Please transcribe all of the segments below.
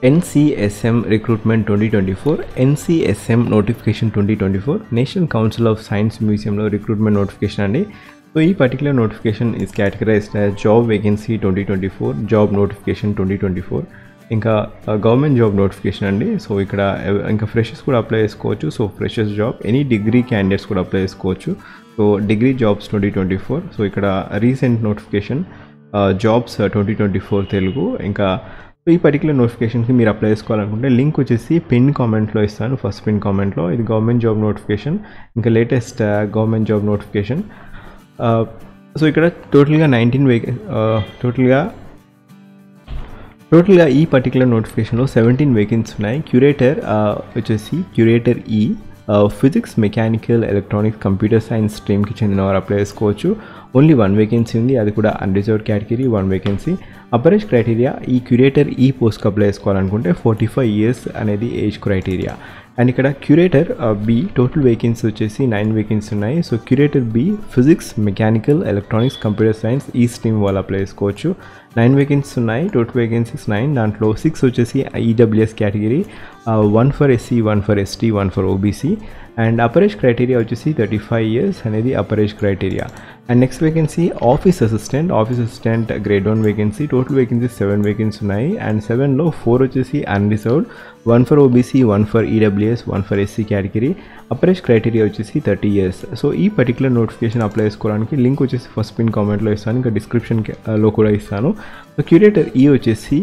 NCSM Recruitment 2024, NCSM Notification 2024, National Council of Science Museum lo recruitment notification andi. So ee particular notification is categorized as job vacancy 2024, job notification 2024, ఇంకా government job notification అండి. So ఇక్కడ ఇంకా freshers కూడా apply చేసుకోవచ్చు. So freshers job any degree candidates కూడా apply చేసుకోవచ్చు. So degree jobs 2024. So ఇక్కడ recent notification jobs 2024 Telugu. ఇంకా ఈ పర్టికులర్ నోటిఫికేషన్కి మీరు అప్లై చేసుకోవాలనుకుంటే లింక్ వచ్చేసి పిన్ కామెంట్లో ఇస్తాను, ఫస్ట్ పిన్ కామెంట్లో. ఇది గవర్నమెంట్ జాబ్ నోటిఫికేషన్, ఇంకా latest government job notification. So ఇక్కడ టోటల్గా 19 టోటల్గా ఈ పర్టికులర్ నోటిఫికేషన్లో 17 వేకెన్సీ ఉన్నాయి. క్యూరేటర్ వచ్చేసి క్యూరేటర్ ఈ physics, mechanical, electronics, computer science స్ట్రీమ్కి చెందిన వారు అప్లై చేసుకోవచ్చు. ఓన్లీ 1 వేకెన్సీ ఉంది, అది కూడా unreserved category 1 vacancy. Upper age criteria ఈ క్యూరేటర్ ఈ పోస్ట్కి అప్లై చేసుకోవాలనుకుంటే 45 years అనేది ఏజ్ క్రైటీరియా. అండ్ ఇక్కడ క్యూరేటర్ బి టోటల్ వేకెన్సీ వచ్చేసి 9 వేకెన్సీ ఉన్నాయి. So curator B physics, mechanical, electronics, computer science ఈ స్ట్రీమ్ వాళ్ళు అప్లై చేసుకోవచ్చు. 9 వేకెన్సీస్ ఉన్నాయి, టోటల్ వేకెన్సీస్ 9. దాంట్లో 6 వచ్చేసి EWS category, 1 for SC, 1 for ST, 1 for OBC. And upper age criteria వచ్చేసి 35 years అనేది upper age criteria. And next vacancy office assistant grade 1 vacancy. Total vacancies 7 vacancy ఉన్నాయి. And 7లో 4 వచ్చేసి unreserved, 1 for OBC, 1 for EWS, 1 for SC category. Upper age criteria వచ్చేసి 30 years. So ఈ particular notification apply చేసుకోవడానికి link వచ్చేసి first pin కామెంట్లో ఇస్తాను, ఇంకా డిస్క్రిప్షన్లో కూడా ఇస్తాను. సో క్యూరేటర్ ఈ వచ్చేసి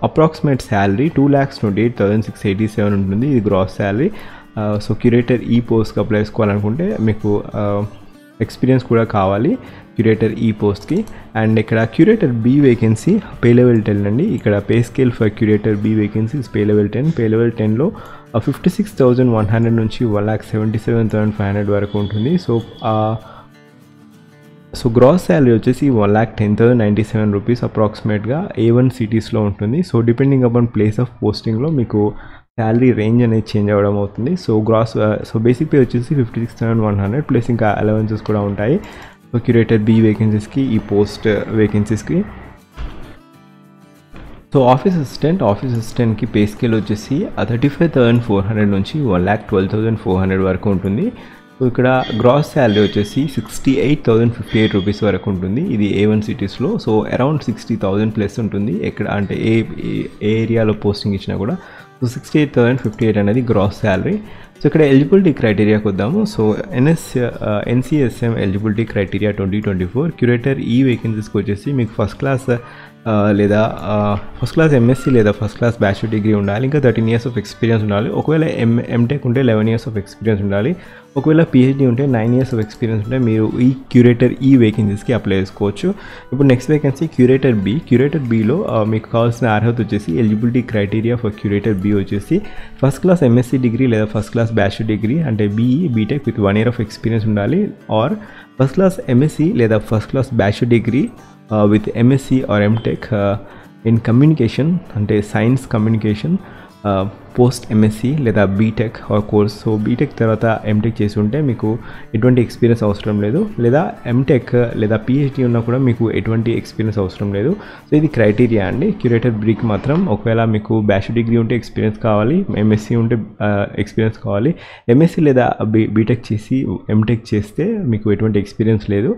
అప్రాక్సిమేట్ శాలరీ 2,28,687 ఉంటుంది, ఇది గ్రాస్ శాలరీ. సో క్యూరేటర్ ఈ పోస్ట్కి అప్లై చేసుకోవాలనుకుంటే మీకు ఎక్స్పీరియన్స్ కూడా కావాలి క్యూరేటర్ ఈ పోస్ట్కి. అండ్ ఇక్కడ curator B vacancy pay level 10 అండి. ఇక్కడ pay scale for curator B vacancy pay level 10. Pay level 10లో 56,100 నుంచి 1,77,500 వరకు ఉంటుంది. సో గ్రాస్ శాలరీ వచ్చేసి 1,10,097 రూపీస్ అప్రాక్సిమేట్గా A1 సిటీస్లో ఉంటుంది. So depending upon place of పోస్టింగ్లో మీకు శాలరీ రేంజ్ అనేది చేంజ్ అవ్వడం అవుతుంది. సో బేసిక్ పే వచ్చేసి 56,100 ప్లస్ ఇంకా అలవెన్సెస్ కూడా ఉంటాయి. సో క్యూరేటర్ బి వేకెన్సీస్కి, ఈ పోస్ట్ వేకెన్సీస్కి. సో ఆఫీస్ అసిస్టెంట్కి పే స్కేల్ వచ్చేసి 35,400 నుంచి 1,12,400 వరకు ఉంటుంది. సో ఇక్కడ గ్రాస్ శాలరీ వచ్చేసి 68,058 రూపీస్ వరకు ఉంటుంది, ఇది A1 సిటీస్లో. సో అరౌండ్ 60,000 ప్లస్ ఉంటుంది ఎక్కడ అంటే ఏ ఏరియాలో పోస్టింగ్ ఇచ్చినా కూడా. సో 68,058 అనేది గ్రాస్ శాలరీ. సో ఇక్కడ ఎలిజిబిలిటీ క్రైటీరియాకి వద్దాము. So NCSM eligibility criteria 2024 curator ఈ వేకెన్సీస్కి వచ్చేసి మీకు ఫస్ట్ క్లాస్ ఎంఎస్సీ లేదా ఫస్ట్ క్లాస్ బ్యాచిలర్ డిగ్రీ ఉండాలి, ఇంకా 13 years ఆఫ్ ఎక్స్పీరియన్స్ ఉండాలి. ఒకవేళ ఎంటెక్ ఉంటే 11 years ఆఫ్ ఎక్స్పీరియన్స్ ఉండాలి. ఒకవేళ పిహెచ్డీ ఉంటే 9 years ఆఫ్ ఎక్స్పీరియన్స్ ఉంటే మీరు ఈ క్యూరేటర్ ఈ వేకెన్సీస్కి అప్లై చేసుకోవచ్చు. ఇప్పుడు నెక్స్ట్ వేకెన్సీ క్యూరేటర్ బిలో మీకు కావాల్సిన అర్హత వచ్చేసి eligibility criteria for curator B వచ్చేసి ఫస్ట్ క్లాస్ ఎంఎస్సీ డిగ్రీ లేదా ఫస్ట్ క్లాస్ బ్యాచిలర్ డిగ్రీ అంటే BTech with 1 year of experience ఉండాలి. ఆర్ ఫస్ట్ క్లాస్ ఎంఎస్సీ లేదా first class bachelor degree with MSc or MTech in communication అంటే science communication, post MSc లేదా BTech or course. So BTech తర్వాత MTech చేసి ఉంటే మీకు ఎటువంటి ఎక్స్పీరియన్స్ అవసరం లేదు, లేదా ఎంటెక్ లేదా పిహెచ్డీ ఉన్నా కూడా మీకు ఎటువంటి ఎక్స్పీరియన్స్ అవసరం లేదు. సో ఇది క్రైటీరియా అండి క్యూరేటర్ బీకి మాత్రం. ఒకవేళ మీకు బ్యాచిలర్ డిగ్రీ ఉంటే ఎక్స్పీరియన్స్ కావాలి, ఎంఎస్సి ఉంటే ఎక్స్పీరియన్స్ కావాలి. ఎంఎస్సి లేదా బీటెక్ చేసి ఎంటెక్ చేస్తే మీకు ఎటువంటి ఎక్స్పీరియన్స్ లేదు,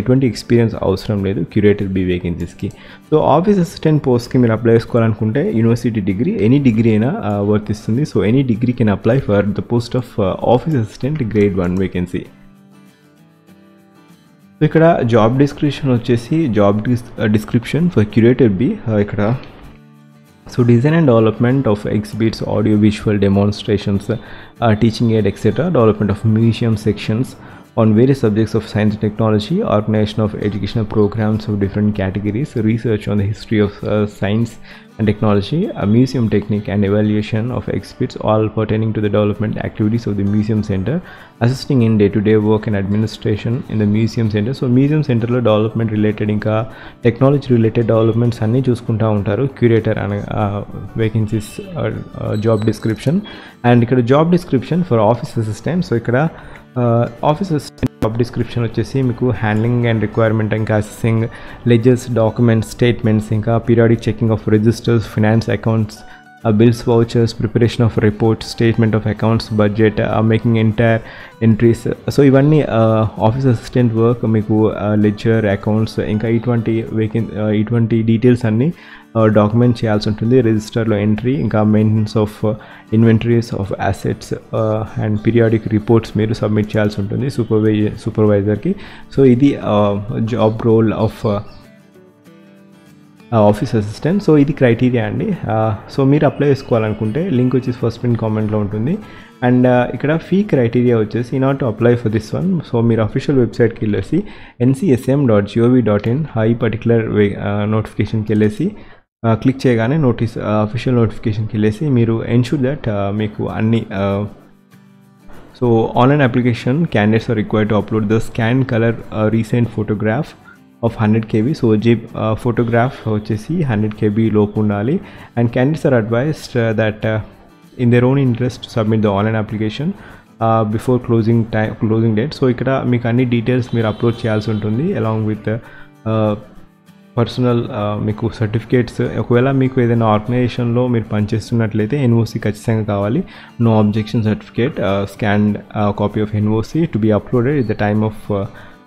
ఎటువంటి ఎక్స్పీరియన్స్ అవసరం లేదు క్యూరేటర్ బి వేకెన్సీస్కి. సో ఆఫీస్ అసిస్టెంట్ పోస్ట్కి మీరు అప్లై చేసుకోవాలనుకుంటే యూనివర్సిటీ డిగ్రీ, ఎనీ డిగ్రీ అయినా వర్తిస్తుంది. So any degree can apply for the post of office assistant grade 1 vacancy. So ఇక్కడ జాబ్ డిస్క్రిప్షన్ వచ్చేసి డిస్క్రిప్షన్ ఫర్ క్యూరేటర్ బి ఇక్కడ. So design and development of exhibits, audio visual demonstrations, teaching aid etcetera, development of museum sections on various subjects of science and technology, organization of educational programs of different categories, research on the history of science and technology, a museum technique and evaluation of exhibits, all pertaining to the development activities of the museum center, assisting in day-to-day work and administration in the museum center. So museum center lo development related ఇంకా technology related developments అన్నీ చూసుకుంటూ ఉంటారు curator అనే vacancies job description. And ఇక్కడ job description for office assistant. So ఇక్కడ office assistant job description వచ్చేసి మీకు handling and requirement, ఇంకా అసెసింగ్ లెజర్స్, డాక్యుమెంట్స్, స్టేట్మెంట్స్, ఇంకా periodic checking of registers, finance accounts, bills, vouchers, preparation of reports, statement of accounts, budget, making entire entries. So ఇవన్నీ office assistant work. మీకు ledger, accounts, ఇంకా ఇటువంటి details అన్నీ document చేయాల్సి ఉంటుంది. రిజిస్టర్లో ఎంట్రీ, ఇంకా maintenance of inventories of assets and periodic reports మీరు సబ్మిట్ చేయాల్సి ఉంటుంది సూపర్వైజర్కి. సో ఇది job role of office assistant. So ఇది క్రైటీరియా అండి. సో మీరు అప్లై చేసుకోవాలనుకుంటే లింక్ వచ్చేసి ఫస్ట్ పిన్ కామెంట్లో ఉంటుంది. అండ్ ఇక్కడ ఫీ క్రైటీరియా వచ్చేసి not to apply for this one. So మీరు అఫీషియల్ వెబ్సైట్కి వెళ్ళేసి ncsm.gov.in ఈ పర్టికులర్ నోటిఫికేషన్కి వెళ్ళేసి క్లిక్ చేయగానే అఫీషియల్ నోటిఫికేషన్కి వెళ్ళేసి మీరు ఎన్షూర్ దట్ మీకు అన్ని so online application candidates are required to upload the scan colour recent photograph of 100 KB. So photograph వచ్చేసి 100 KB లోపు ఉండాలి. And candidates are advised that in their own interest submit the online application before closing date. So ఇక్కడ మీకు అన్ని details మీరు upload చేయాల్సి ఉంటుంది along with personal మీకు సర్టిఫికేట్స్. ఒకవేళ మీకు ఏదైనా ఆర్గనైజేషన్లో మీరు పనిచేస్తున్నట్లయితే NOC ఖచ్చితంగా కావాలి. No objection certificate, scanned copy of NOC to be uploaded at the time of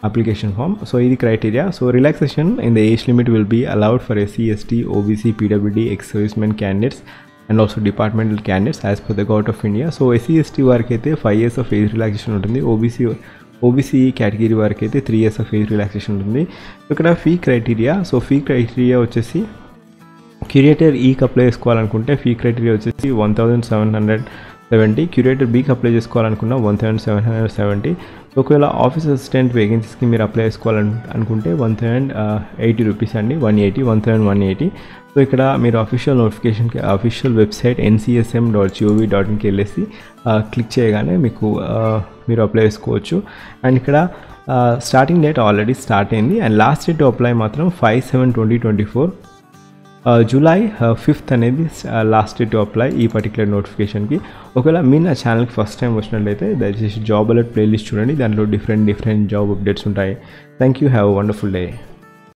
application form. So ఇది criteria. So relaxation in the age limit will be allowed for SC, ST, OBC, PWD, ex-servicemen candidates and also departmental candidates as per the Government of India. So SC, ST వారికి అయితే 5 years of age relaxation ఉంటుంది. OBC category వారికి అయితే 3 years of age relaxation ఉంటుంది. ఇక్కడ fee criteria. So fee criteria వచ్చేసి curator ఈకి apply చేసుకోవాలనుకుంటే ఫీ క్రైటీరియా వచ్చేసి 1770. క్యూరేటర్ బీకి అప్లై చేసుకోవాలనుకున్న 1770. ఒకవేళ ఆఫీస్ అసిస్టెంట్ వేకెన్సీస్కి మీరు అప్లై చేసుకోవాలనుకుంటే 1080 రూపీస్ అండి. 1780. సో ఇక్కడ మీరు అఫీషియల్ వెబ్సైట్ ncsm.gov.inకి వెళ్ళేసి క్లిక్ చేయగానే మీరు అప్లై చేసుకోవచ్చు. అండ్ ఇక్కడ స్టార్టింగ్ డేట్ ఆల్రెడీ స్టార్ట్ అయింది. And last date to apply మాత్రం 5/7/2024. జూలై 5th అనేది లాస్ట్ డేట్ టు అప్లై ఈ పర్టికులర్ నోటిఫికేషన్కి. ఒకవేళ మీరు నా ఛానల్కి ఫస్ట్ టైం వచ్చినట్లయితే దయచేసి జాబ్ అలర్ట్ ప్లేలిస్ట్ చూడండి. దాంట్లో డిఫరెంట్ జాబ్ అప్డేట్స్ ఉంటాయి. Thank you. Have a wonderful day.